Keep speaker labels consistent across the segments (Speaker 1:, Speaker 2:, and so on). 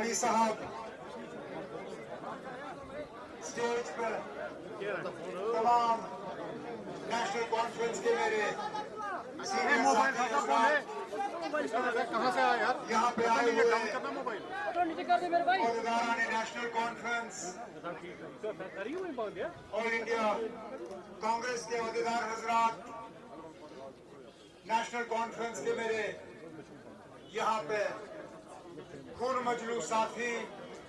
Speaker 1: वाली साहब स्टेज पर तमाम नेशनल कॉन्फ्रेंस के मेरे सीनियर साथी हज़रात
Speaker 2: कहाँ से आया यार?
Speaker 1: यहाँ पे आए हुए
Speaker 2: मोबाइल
Speaker 1: अहदेदारान नेशनल कॉन्फ्रेंस ऑल इंडिया कांग्रेस के अहदेदार हज़रात, नेशनल कॉन्फ्रेंस के मेरे यहाँ पे खून मजलू साथी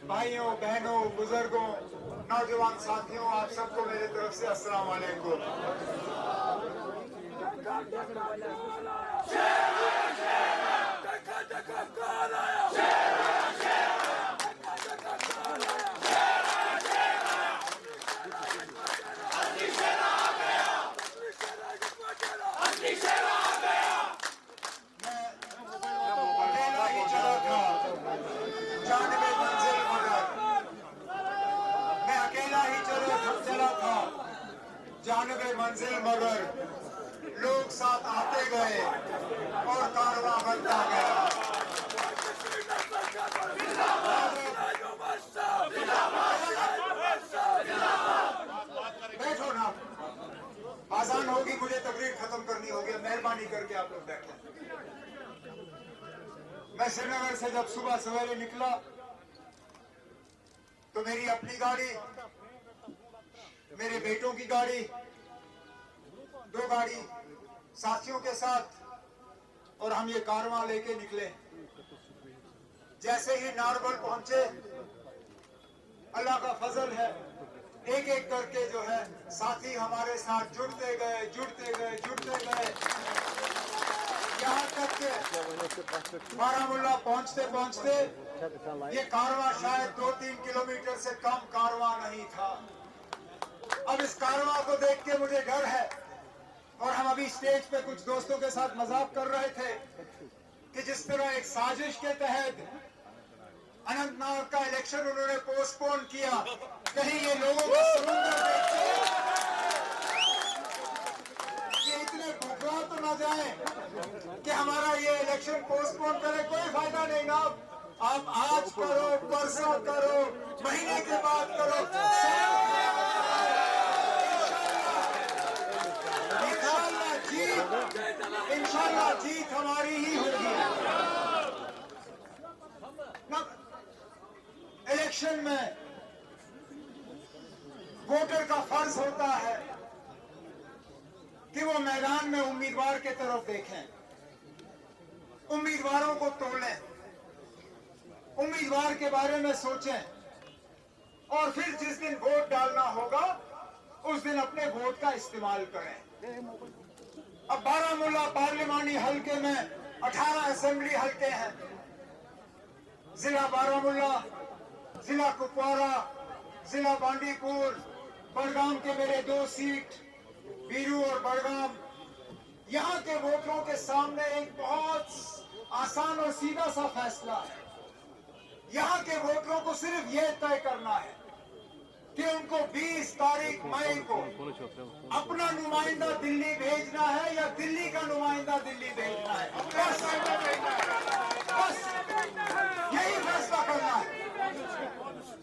Speaker 1: भाइयों बहनों बुजुर्गों नौजवान साथियों, आप सबको मेरे तरफ से अस्सलाम वालेकुम। जानबे मंजिल मगर लोग साथ आते गए और कारवां बढ़ता गया। बैठो ना, आसान होगी, मुझे तकरीर खत्म करनी होगी, मेहरबानी करके आप लोग बैठो। मैं श्रीनगर से जब सुबह सवेरे निकला तो मेरी अपनी गाड़ी, मेरे बेटों की गाड़ी, दो गाड़ी साथियों के साथ, और हम ये कारवां लेके निकले। जैसे ही नारबल पहुंचे, अल्लाह का फजल है, एक एक करके जो है साथी हमारे साथ जुड़ते गए यहाँ तक के बारामूला पहुंचते पहुंचते ये कारवां शायद 2-3 किलोमीटर से कम कारवां नहीं था। अब इस कारवां को देख के मुझे डर है, और हम अभी स्टेज पे कुछ दोस्तों के साथ मजाक कर रहे थे कि जिस तरह एक साजिश के तहत अनंतनाग का इलेक्शन उन्होंने पोस्टपोन किया, कहीं ये लोगों का समुंदर देख के ये इतने घबरा तो ना जाए कि हमारा ये इलेक्शन पोस्टपोन करे। कोई फायदा नहीं ना, आप आज करो, परसों करो, महीने के बाद करो, इंशाल्लाह जीत हमारी ही होगी। इलेक्शन में वोटर का फर्ज होता है कि वो मैदान में उम्मीदवार के तरफ देखें, उम्मीदवारों को तोलें, उम्मीदवार के बारे में सोचें, और फिर जिस दिन वोट डालना होगा उस दिन अपने वोट का इस्तेमाल करें। अब बारामूला पार्लिमानी हलके में 18 असेंबली हलके हैं। जिला बारामूला, जिला कुपवारा, जिला बांडीपुर, बड़गाम के मेरे 2 सीट बीरू और बड़गाम। यहाँ के वोटरों के सामने एक बहुत आसान और सीधा सा फैसला है। यहाँ के वोटरों को सिर्फ ये तय करना है कि उनको 20 तारीख मई को अपना नुमाइंदा दिल्ली भेजना है या दिल्ली का नुमाइंदा दिल्ली भेजना है। बस यही फैसला करना है,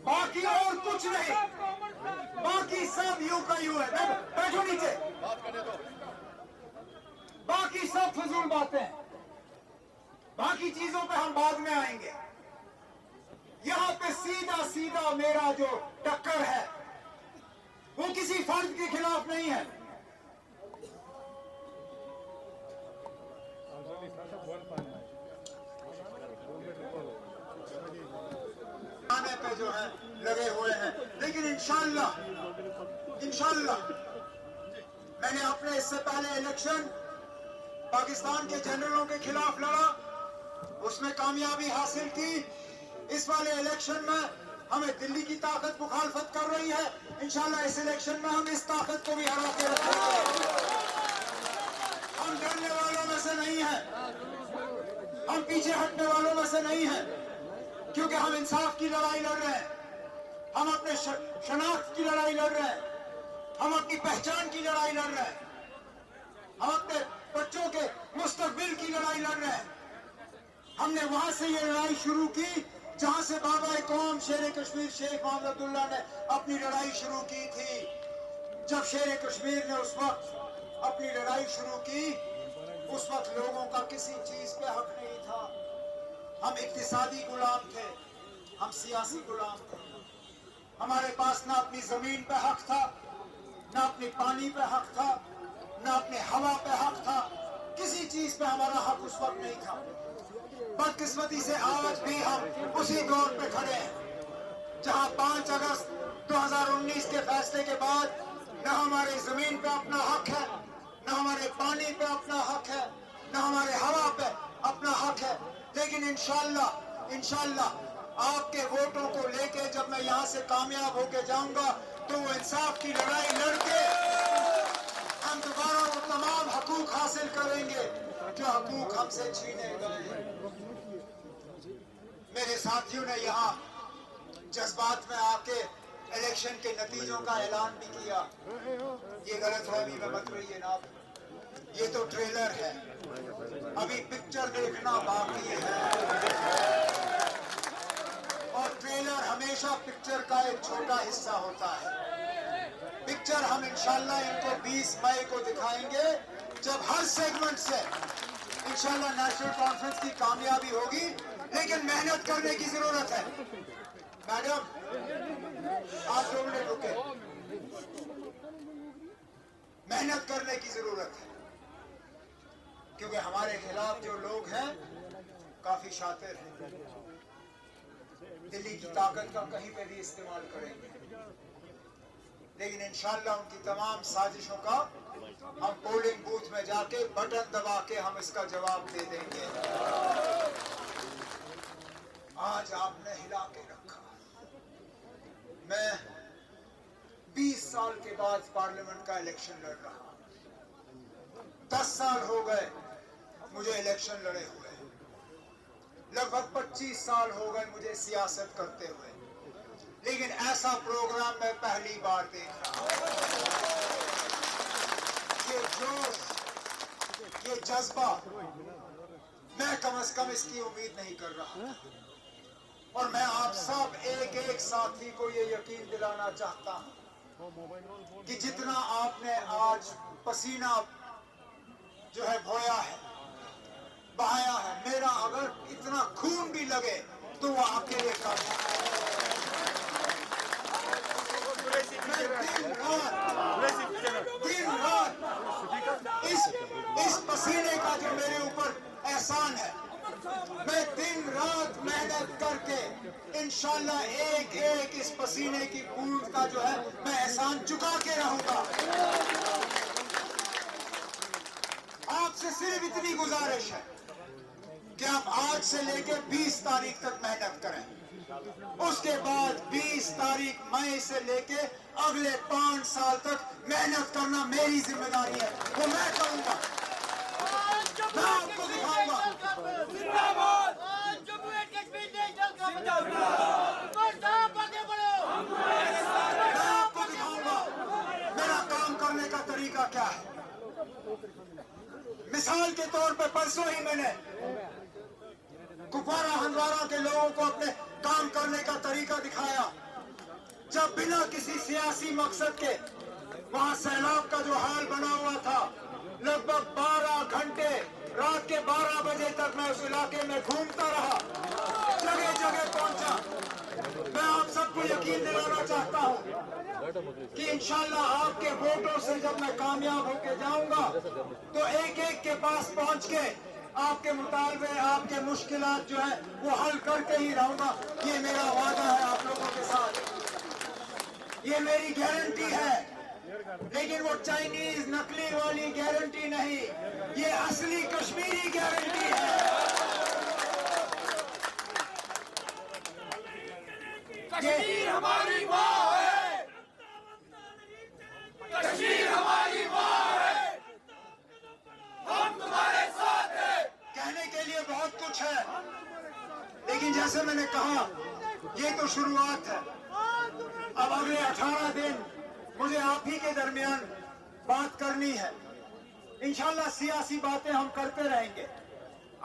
Speaker 1: बाकी और कुछ नहीं, बाकी सब यूं का यूं है। बैठो नीचे, बाकी सब फजूल बातें, बाकी चीजों पे हम बाद में आएंगे। यहाँ पे सीधा सीधा मेरा जो टक्कर है वो किसी फर्ज के खिलाफ नहीं है। आने पे जो है लगे हुए हैं, लेकिन इंशाल्लाह मैंने अपने इससे पहले इलेक्शन पाकिस्तान के जनरलों के खिलाफ लड़ा, उसमें कामयाबी हासिल की। इस वाले इलेक्शन में हमें दिल्ली की ताकत मुखालफत कर रही है, इंशाल्लाह इस इलेक्शन में हम इस ताकत को भी हरा के रखेंगे। हम डरने वालों में से नहीं हैं, हम पीछे हटने वालों में से नहीं हैं, क्योंकि हम इंसाफ की लड़ाई लड़ रहे हैं, हम अपने शनाख्त की लड़ाई लड़ रहे हैं, हम अपनी पहचान की लड़ाई लड़ रहे हैं, हम अपने बच्चों के मुस्तकबिल की लड़ाई लड़ रहे हैं। हमने वहां से ये लड़ाई शुरू की जहां से बाबा कौम शेर कश्मीर शेख मोहम्मद अब्दुल्ला ने अपनी लड़ाई शुरू की थी। जब शेर कश्मीर ने उस वक्त अपनी लड़ाई शुरू की, उस वक्त लोगों का किसी चीज पे हक नहीं था। हम इक्तिसादी गुलाम थे, हम सियासी गुलाम थे। हमारे पास ना अपनी जमीन पे हक था, ना अपने पानी पे हक था, ना अपने हवा पे हक था। किसी चीज पे हमारा हक उस वक्त नहीं था। बदकिस्मती से आज भी हम उसी दौर पे खड़े हैं जहां 5 अगस्त 2019 के फैसले के बाद न हमारे जमीन पे अपना हक है, न हमारे पानी पे अपना हक है, न हमारे हवा पे अपना हक है। लेकिन इंशाल्लाह आपके वोटों को लेके जब मैं यहाँ से कामयाब होके जाऊंगा तो वो इंसाफ की लड़ाई लड़के हम दोबारा वो तमाम हकूक हासिल करेंगे जो हकूक हमसे छीने गए हैं। मेरे साथियों ने यहाँ जज्बात में आके इलेक्शन के नतीजों का ऐलान भी किया। ये गलतफहमी में मत रहिए ना, ये तो ट्रेलर है, अभी पिक्चर देखना बाकी है। और ट्रेलर हमेशा पिक्चर का एक छोटा हिस्सा होता है। पिक्चर हम इंशाल्लाह इनको 20 मई को दिखाएंगे, जब हर सेगमेंट से इंशाल्लाह नेशनल कॉन्फ्रेंस की कामयाबी होगी। लेकिन मेहनत करने की जरूरत है। मैडम, आप 2 मिनट रुके। मेहनत करने की जरूरत है, क्योंकि हमारे खिलाफ जो लोग हैं काफी शातिर हैं, दिल्ली की ताकत का कहीं पे भी इस्तेमाल करेंगे। लेकिन इंशाल्लाह उनकी तमाम साजिशों का हम पोलिंग बूथ में जाके बटन दबा के हम इसका जवाब दे देंगे। आज आपने हिला के रखा। मैं 20 साल के बाद पार्लियामेंट का इलेक्शन लड़ रहा हूं। 10 साल हो गए मुझे इलेक्शन लड़े हुए, लगभग 25 साल हो गए मुझे सियासत करते हुए। लेकिन ऐसा प्रोग्राम मैं पहली बार देख रहा हूं। ये जोश, ये जज्बा, मैं कम से कम इसकी उम्मीद नहीं कर रहा। और मैं आप सब एक साथी को ये यकीन दिलाना चाहता हूं कि जितना आपने आज पसीना जो है बहाया है, मेरा अगर इतना खून भी लगे तो वो अकेले कर। दिन रात इस पसीने का जो मेरे ऊपर एहसान है, मैं दिन रात मेहनत करके इंशाल्लाह एक इस पसीने की बूंद का जो है मैं एहसान चुका के रहूंगा। आपसे सिर्फ इतनी गुजारिश है कि आप आज से लेके 20 तारीख तक मेहनत करें। उसके बाद 20 तारीख मई से लेके अगले 5 साल तक मेहनत करना मेरी जिम्मेदारी है, वो मैं करूंगा। मैं आपको दिखाऊंगा। मैं आपको दिखाऊंगा मेरा काम करने का तरीका क्या है। मिसाल के तौर पे परसों ही मैंने कुपवारा हंदवारा के लोगों को अपने काम करने का तरीका दिखाया। जब बिना किसी सियासी मकसद के वहां सैलाब का जो हाल बना हुआ था, लगभग 12 घंटे रात के 12 बजे तक मैं उस इलाके में घूमता रहा, जगह जगह पहुंचा। मैं आप सबको यकीन दिलाना चाहता हूं कि इंशाल्लाह आपके वोटों से जब मैं कामयाब होके जाऊंगा तो एक के पास पहुंच के आपके मुतालबे, आपके मुश्किलात जो है वो हल करके ही रहूंगा। ये मेरा वादा है आप लोगों के साथ, ये मेरी गारंटी है। लेकिन वो चाइनीज नकली वाली गारंटी नहीं, ये असली कश्मीरी गारंटी है।
Speaker 3: कश्मीर हमारी माँ है, कश्मीर हमारी माँ है, हम तुम्हारे साथ हैं।
Speaker 1: कहने के लिए बहुत कुछ है, लेकिन जैसे मैंने कहा ये तो शुरुआत है। अब अगले 18 दिन मुझे आप ही के दरमियान बात करनी है। इंशाल्लाह सियासी बातें हम करते रहेंगे।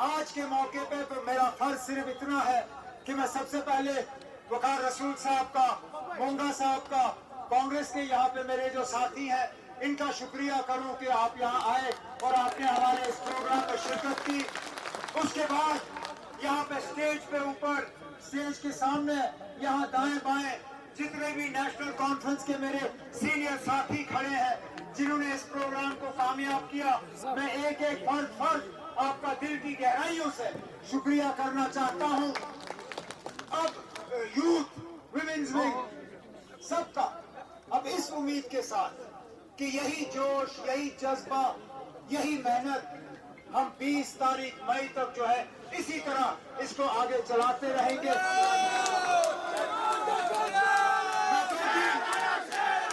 Speaker 1: आज के मौके पे तो मेरा फर्ज सिर्फ इतना है कि मैं सबसे पहले वकार रसूल साहब का, मोंगा साहब का, कांग्रेस के यहाँ पे मेरे जो साथी हैं, इनका शुक्रिया करूं कि आप यहाँ आए और आपने हमारे इस प्रोग्राम में शिरकत की। उसके बाद यहाँ पे स्टेज पे ऊपर, स्टेज के सामने, यहाँ दाएं बाएं जितने भी नेशनल कॉन्फ्रेंस के मेरे सीनियर साथी खड़े हैं, जिन्होंने इस प्रोग्राम को कामयाब किया, मैं एक एक फर्द आपका दिल की गहराइयों से शुक्रिया करना चाहता हूं। अब यूथ, विमेन्स विंग, सबका अब इस उम्मीद के साथ कि यही जोश, यही जज्बा, यही मेहनत हम 20 तारीख मई तक जो है इसी तरह इसको आगे चलाते रहेंगे।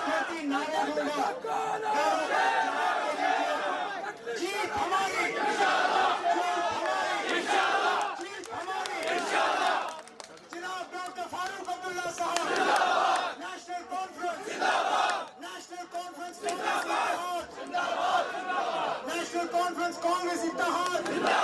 Speaker 1: मैं नारा दूंगा, जीत हमारी, जीत हमारी। जनाब डॉक्टर फारूक अब्दुल्ला साहब, नेशनल कॉन्फ्रेंस, नेशनल कॉन्फ्रेंस कांग्रेस इत्तेहाद, नेशनल कॉन्फ्रेंस कांग्रेस इत्तेहाद।